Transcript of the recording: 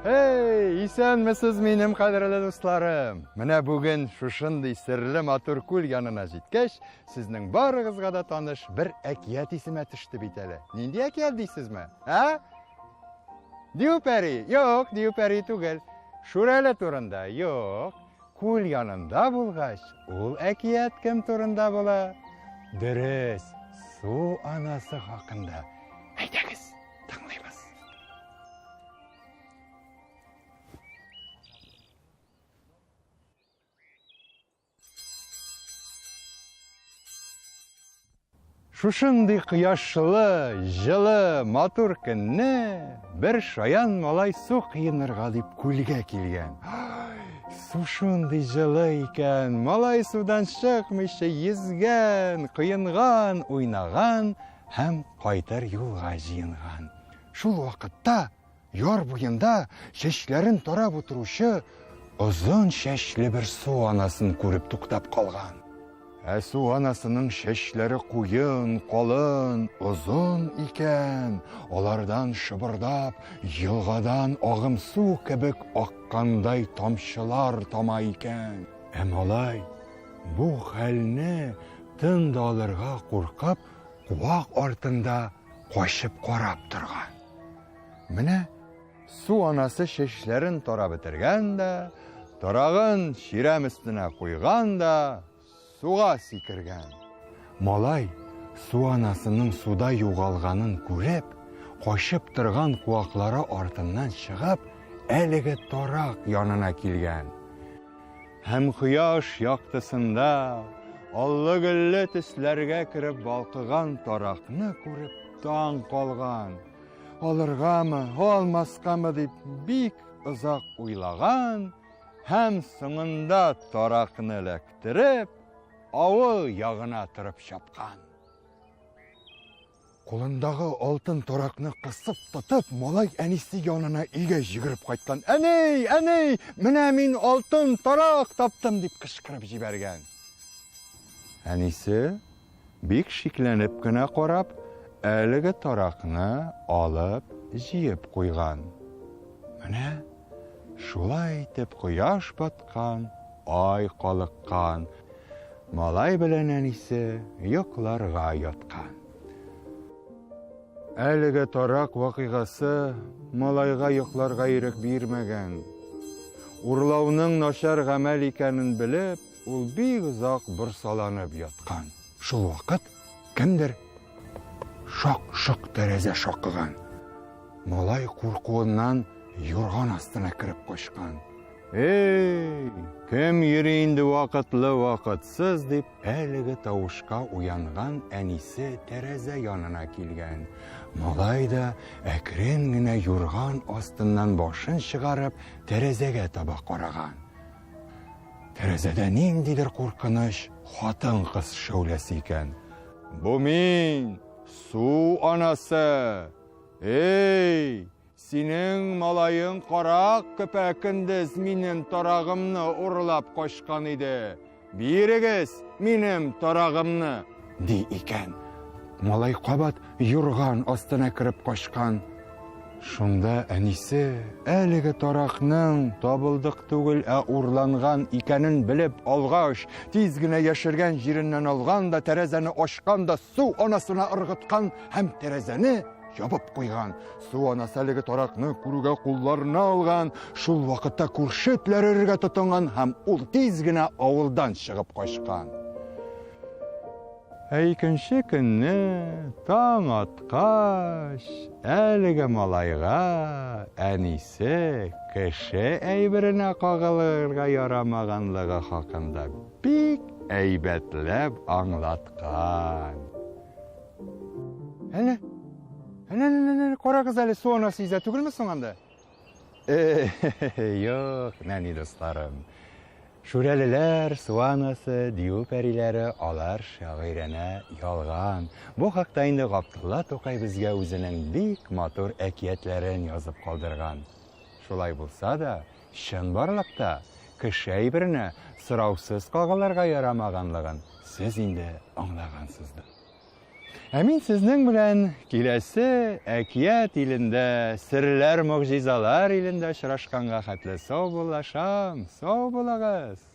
Ey, исәнмесез минем кадерле дусларым. Менә бүген шушындый серле матур күл янына җиткәч, сезнең барыгызга да таныш бер әкият исемә төште бит әле. Нинди әкият дисезме? А? Дию-пәри? Юк, Дию-пәри түгел. Шүрәле турында? Юк. Күл янында булгач, ул әкият кем турында була? Дөрес, су анасы хакында. Әйдәгез, тыңлыйбыз. Шушындый кояшлы, жылы, матур көнне бер шаян малай су кыйнырга дип күлгә килгән. Су шундый жылы икән, малай судан чыкмыйча йөзгән, кыйынган, уйнаган һәм кайтыр юлга җыенган. Шул вакытта яр буенда чәчләрен тарап утыручы озын чәчле бер су анасын күреп туктап калган. Су анасының чәчләре куен, калын, озын икән. Алардан шыбырдап, елгадан агым су кебек аккандай тамчылар тама икән. Малай бу хәлне тын да алырга куркып, куак артында качып карап торган. Менә су анасы чәчләрен тарап бетергән дә, тарагын чирәм өстенә куйган да, суга сикергән. Малай су анасының суда югалганын күреп, качып торган куаклары артыннан чыгып, әлеге тарак янына килгән. Һәм кояш яктысында аллы-гөлле төсләргә кереп балкыган таракны күреп таң калган. Алыргамы, алмаскамы дип бик озак уйлаган һәм соңында таракны эләктереп авыл ягына торып чапкан. Кулындагы алтын таракны кысып тотып, малай әнисе янына өйгә җигереп кайткан. Әней, әней, менә мин алтын тарак таптым дип кычкырып җибәргән. Әнисе бик шикләнеп кенә карап, әлеге таракны алып җыеп куйган. Менә шулай итеп кояш баткан, ай калыккан. Малай белән әнисе йокларга яткан. Әлеге тарак вакыйгасы малайга йокларга ирек бирмәгән. Урлауның начар гамәл икәнен белеп, ул бик озак борсаланып яткан. Шул вакыт кемдер шак-шок тәрәзә шакыган. Малай куркуыннан юрган астына кереп качкан. Эй, кем йөри инде вакытлы вакытсыз дип, әлеге тавышка уянган әнисе тәрәзә янына килгән. Малай да әкрен генә юрган астыннан башын чыгарып, тәрәзәгә таба караган. Тәрәзәдә ниндидер куркыныч хатын-кыз шәүләсе икән. Бу мин, су анасы. Эй! Синең малайың карак көпәкендез минем тарагымны урлап качкан иде. Бирегез минем тарагымны, ди икән. Малай кабат юрган астына кереп качкан. Шунда әнисе әлеге таракның табылдык түгел, урланган икәнен белеп алгач, тиз генә яшергән җиреннән алган да тәрәзәне ачкан да су анасына ыргыткан һәм тәрәзәне ябып куйган. Су анасы әлеге таракны күрүгә кулларына алган. Шул вакытта күрше этләр өрергә тотынган һәм ул тиз генә авылдан чыгып качкан. Икенче көнне таң аткач, әлеге малайга әнисе кеше әйберенә кагылырга ярамаганлыгы хакында бик әйбәтләп аңлаткан. Әнә, карагыз әле, су анасы изә түгелме соң анда? Юк, нәни дусларым. Шүрәлеләр, су анасы, Дию-пәриләре, алар шагыйрәне ялган. Бу хакта инде Габдулла Тукай безгә үзенең бик матур әкиятләрен язып калдырган. Шулай булса да, чын барлыкта кеше әйберенә сораусыз кагылырга ярамаганлыгын сез инде аңлагансыздыр. Ә мин сезнең белән киләсе әкият илендә, серләр, могҗизалар илендә очрашканга хәтле сау булашам. Сау булыгыз.